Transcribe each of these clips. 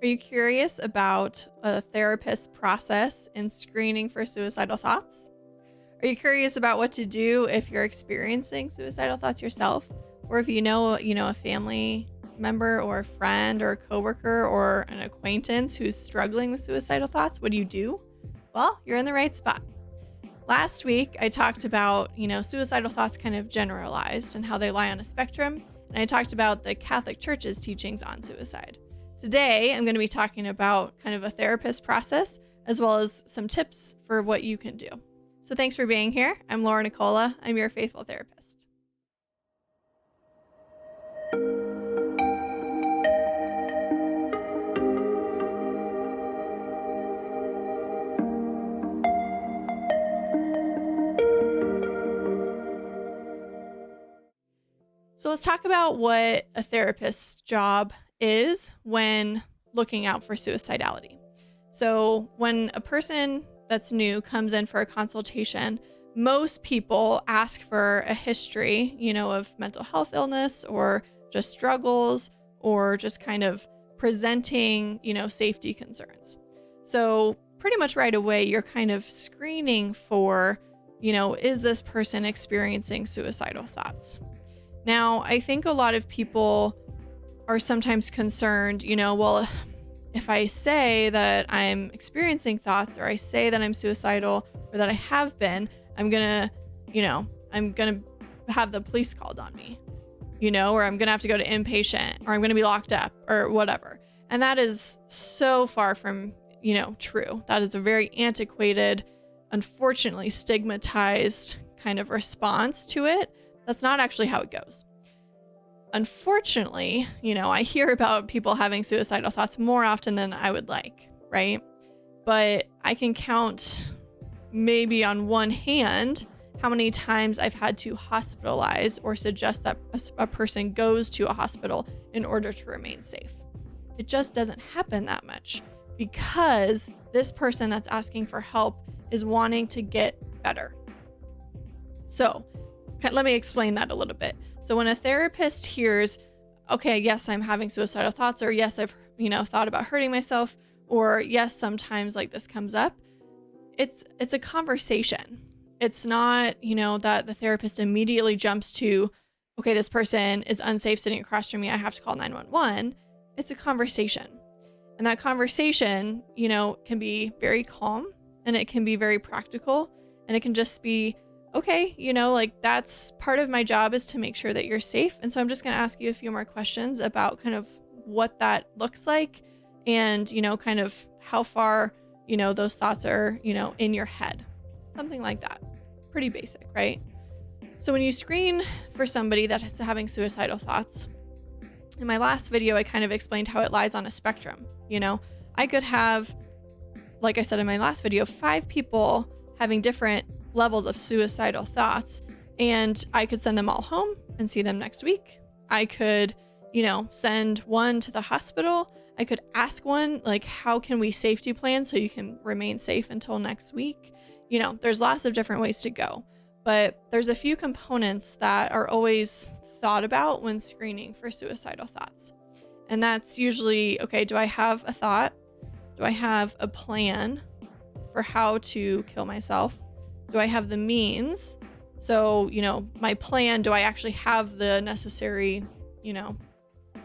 Are you curious about a therapist's process in screening for suicidal thoughts? Are you curious about what to do if you're experiencing suicidal thoughts yourself? Or if you know a family member or a friend or a coworker or an acquaintance who's struggling with suicidal thoughts, what do you do? Well, you're in the right spot. Last week, I talked about, suicidal thoughts kind of generalized and how they lie on a spectrum. And I talked about the Catholic Church's teachings on suicide. Today, I'm going to be talking about kind of a therapist process as well as some tips for what you can do. So thanks for being here. I'm Laura Nicola. I'm your faithful therapist. So let's talk about what a therapist's job is when looking out for suicidality. So when a person that's new comes in for a consultation, most people ask for a history, of mental health illness or just struggles or just kind of presenting, safety concerns. So pretty much right away, you're kind of screening for, is this person experiencing suicidal thoughts? Now, I think a lot of people are sometimes concerned, well, if I say that I'm experiencing thoughts or I say that I'm suicidal or that I have been, I'm going to have the police called on me, or I'm going to have to go to inpatient or I'm going to be locked up or whatever. And that is so far from, true. That is a very antiquated, unfortunately stigmatized kind of response to it. That's not actually how it goes. Unfortunately, I hear about people having suicidal thoughts more often than I would like, right? But I can count maybe on one hand how many times I've had to hospitalize or suggest that a person goes to a hospital in order to remain safe. It just doesn't happen that much because this person that's asking for help is wanting to get better. So let me explain that a little bit. So when a therapist hears, okay, yes, I'm having suicidal thoughts, or yes, I've, thought about hurting myself, or yes, sometimes like this comes up, it's a conversation. It's not, that the therapist immediately jumps to, okay, this person is unsafe sitting across from me, I have to call 911. It's a conversation. And that conversation, can be very calm and it can be very practical and it can just be, okay, that's part of my job is to make sure that you're safe. And so I'm just going to ask you a few more questions about kind of what that looks like and, kind of how far, those thoughts are, in your head, something like that. Pretty basic, right? So when you screen for somebody that is having suicidal thoughts, in my last video, I kind of explained how it lies on a spectrum. I could have, like I said in my last video, 5 people having different levels of suicidal thoughts, and I could send them all home and see them next week. I could, send one to the hospital. I could ask one, like, how can we safety plan so you can remain safe until next week? There's lots of different ways to go, but there's a few components that are always thought about when screening for suicidal thoughts. And that's usually, okay, do I have a thought? Do I have a plan for how to kill myself? Do I have the means? So, my plan, do I actually have the necessary,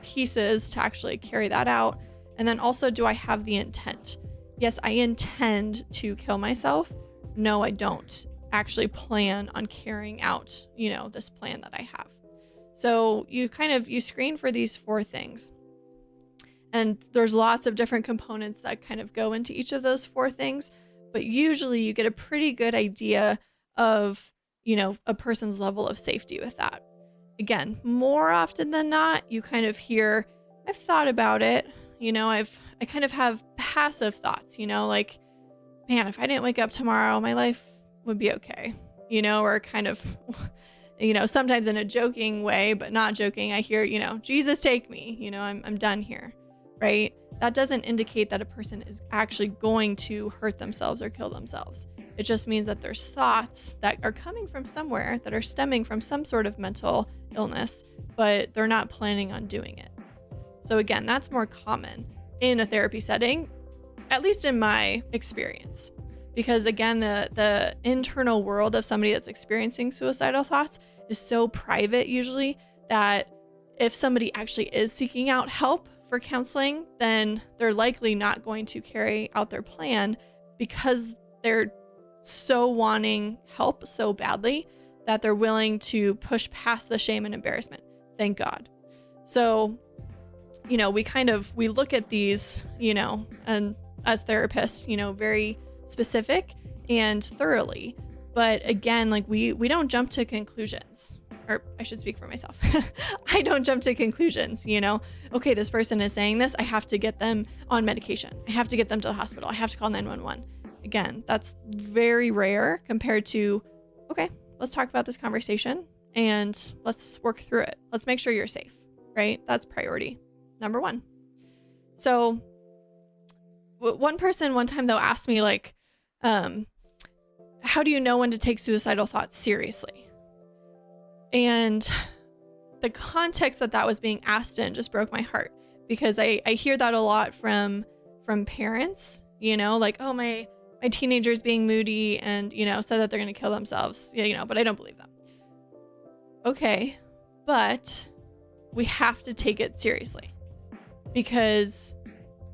pieces to actually carry that out? And then also, do I have the intent? Yes, I intend to kill myself. No, I don't actually plan on carrying out, this plan that I have. So you screen for these 4 things. And there's lots of different components that kind of go into each of those 4 things. But usually you get a pretty good idea of, a person's level of safety with that. Again, more often than not, you kind of hear, I've thought about it. I kind of have passive thoughts, like, man, if I didn't wake up tomorrow, my life would be okay, or kind of, sometimes in a joking way, but not joking. I hear, Jesus, take me, I'm done here, right? That doesn't indicate that a person is actually going to hurt themselves or kill themselves. It just means that there's thoughts that are coming from somewhere that are stemming from some sort of mental illness, but they're not planning on doing it. So again, that's more common. in a therapy setting, at least in my experience. Because again, the internal world of somebody that's experiencing suicidal thoughts is so private usually that if somebody actually is seeking out help for counseling, then they're likely not going to carry out their plan because they're so wanting help so badly that they're willing to push past the shame and embarrassment. Thank God. So, we look at these, and as therapists, very specific and thoroughly. But again, we don't jump to conclusions, or I should speak for myself. I don't jump to conclusions, okay, this person is saying this. I have to get them on medication. I have to get them to the hospital. I have to call 911. Again, that's very rare compared to, okay, let's talk about this conversation and let's work through it. Let's make sure you're safe, right? That's priority number one. So one person one time though asked me how do you know when to take suicidal thoughts seriously? And the context that was being asked in just broke my heart, because I hear that a lot from parents, oh, my teenager's being moody and, said that they're going to kill themselves, but I don't believe them. Okay, but we have to take it seriously because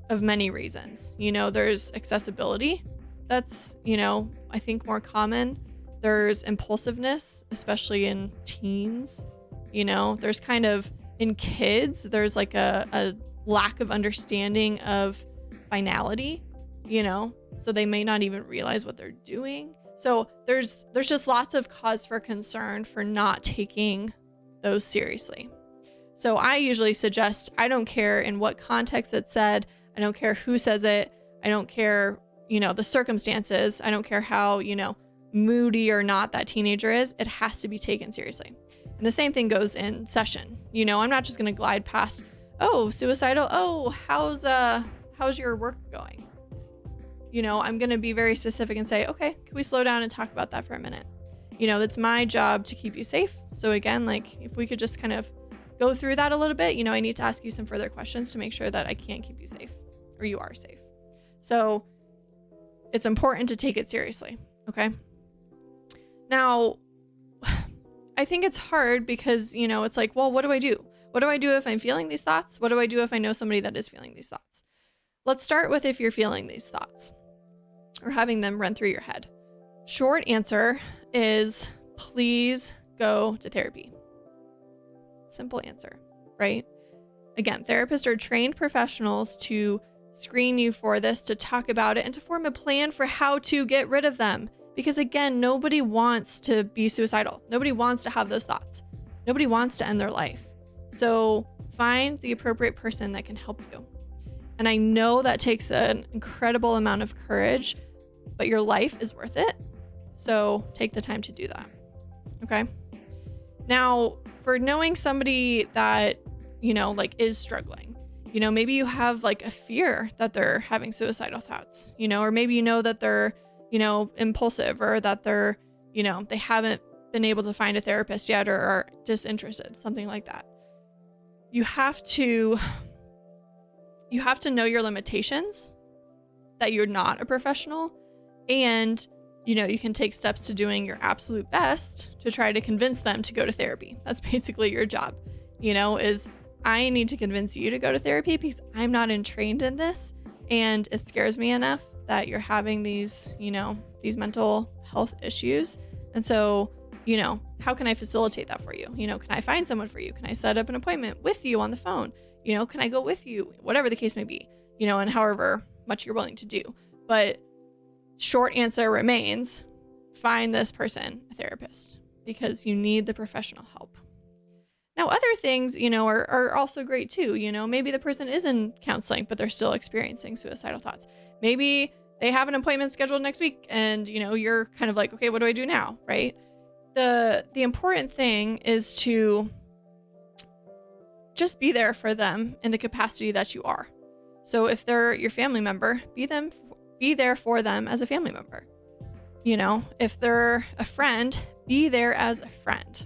of many reasons. There's accessibility. That's, I think more common. There's impulsiveness, especially in teens. There's kind of in kids, there's a lack of understanding of finality, so they may not even realize what they're doing. So there's just lots of cause for concern for not taking those seriously. So I usually suggest, I don't care in what context it's said. I don't care who says it. I don't care, the circumstances. I don't care how, moody or not that teenager is. It has to be taken seriously. And the same thing goes in session. I'm not just going to glide past, oh, suicidal. Oh, how's your work going? I'm going to be very specific and say, okay, can we slow down and talk about that for a minute? That's my job to keep you safe. So again, if we could just kind of go through that a little bit, I need to ask you some further questions to make sure that I can keep you safe, or you are safe. So it's important to take it seriously. Okay. Now, I think it's hard because, it's well, what do I do? What do I do if I'm feeling these thoughts? What do I do if I know somebody that is feeling these thoughts? Let's start with if you're feeling these thoughts or having them run through your head. Short answer is please go to therapy. Simple answer, right? Again, therapists are trained professionals to screen you for this, to talk about it, and to form a plan for how to get rid of them. Because again, nobody wants to be suicidal. Nobody wants to have those thoughts. Nobody wants to end their life. So find the appropriate person that can help you. And I know that takes an incredible amount of courage, but your life is worth it. So take the time to do that. Okay. Now, for knowing somebody that, is struggling, maybe you have a fear that they're having suicidal thoughts, or maybe that they're, impulsive, or that they're, they haven't been able to find a therapist yet, or are disinterested, something like that. You have to know your limitations, that you're not a professional, and you can take steps to doing your absolute best to try to convince them to go to therapy. That's basically your job, is I need to convince you to go to therapy because I'm not trained in this, and it scares me enough that you're having these, these mental health issues. And so, how can I facilitate that for you? Can I find someone for you? Can I set up an appointment with you on the phone? Can I go with you? Whatever the case may be, and however much you're willing to do. But short answer remains, find this person a therapist because you need the professional help. Now, other things, are also great too. Maybe the person is in counseling, but they're still experiencing suicidal thoughts. Maybe they have an appointment scheduled next week and, you're kind of okay, what do I do now? Right. The important thing is to just be there for them in the capacity that you are. So if they're your family member, be there for them as a family member. If they're a friend, be there as a friend,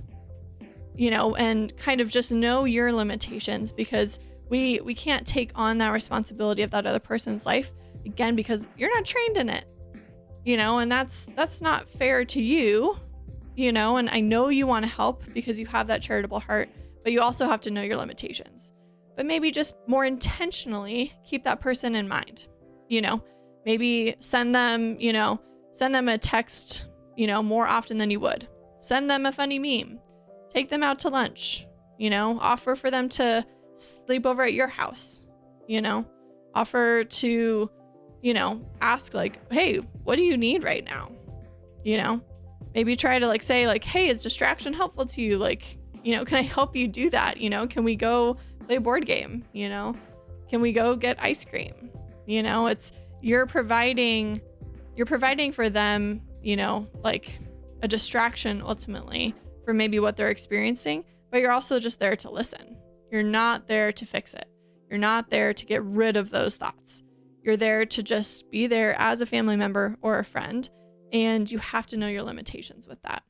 and kind of just know your limitations, because We can't take on that responsibility of that other person's life, again, because you're not trained in it, and that's not fair to you, and I know you want to help because you have that charitable heart, but you also have to know your limitations. But maybe just more intentionally keep that person in mind, maybe send them a text, more often than you would. Send them a funny meme, take them out to lunch, offer for them to sleep over at your house, offer to, ask like, hey, what do you need right now? Maybe try to like say like, hey, is distraction helpful to you? Like, can I help you do that? Can we go play a board game? Can we go get ice cream? It's, you're providing for them, like a distraction ultimately for maybe what they're experiencing, but you're also just there to listen. You're not there to fix it. You're not there to get rid of those thoughts. You're there to just be there as a family member or a friend, and you have to know your limitations with that.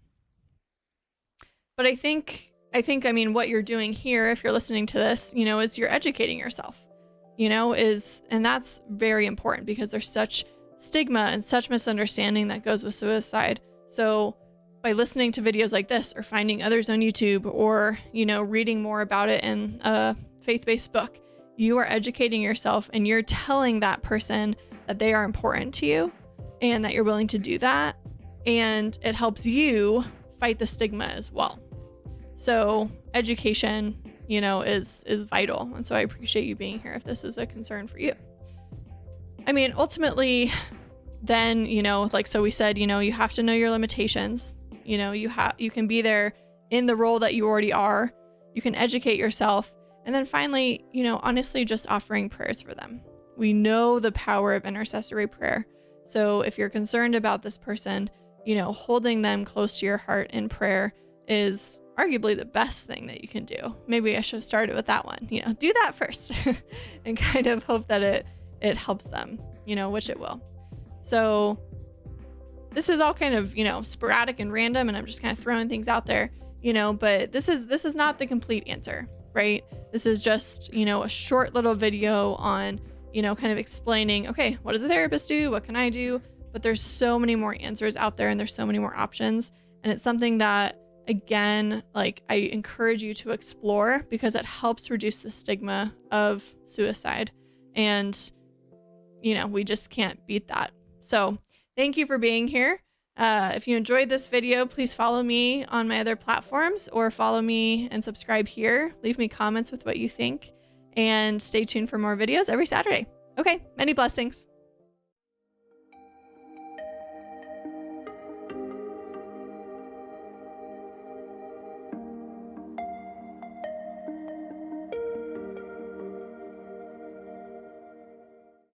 But I think, what you're doing here, if you're listening to this, is you're educating yourself, and that's very important because there's such stigma and such misunderstanding that goes with suicide. So by listening to videos like this or finding others on YouTube or, reading more about it in a faith-based book, you are educating yourself and you're telling that person that they are important to you and that you're willing to do that. And it helps you fight the stigma as well. So education, is vital. And so I appreciate you being here if this is a concern for you. Ultimately, then, so we said, you have to know your limitations. You can be there in the role that you already are. You can educate yourself. And then finally, honestly, just offering prayers for them. We know the power of intercessory prayer. So if you're concerned about this person, holding them close to your heart in prayer is arguably the best thing that you can do. Maybe I should have started with that one, do that first and kind of hope that it helps them, which it will. So this is all kind of, sporadic and random, and I'm just kind of throwing things out there, but this is not the complete answer, right? This is just, a short little video on, kind of explaining, okay, what does a therapist do? What can I do? But there's so many more answers out there and there's so many more options. And it's something that, again, like I encourage you to explore because it helps reduce the stigma of suicide. And, we just can't beat that. So thank you for being here. If you enjoyed this video, please follow me on my other platforms or follow me and subscribe here. Leave me comments with what you think and stay tuned for more videos every Saturday. Okay, many blessings.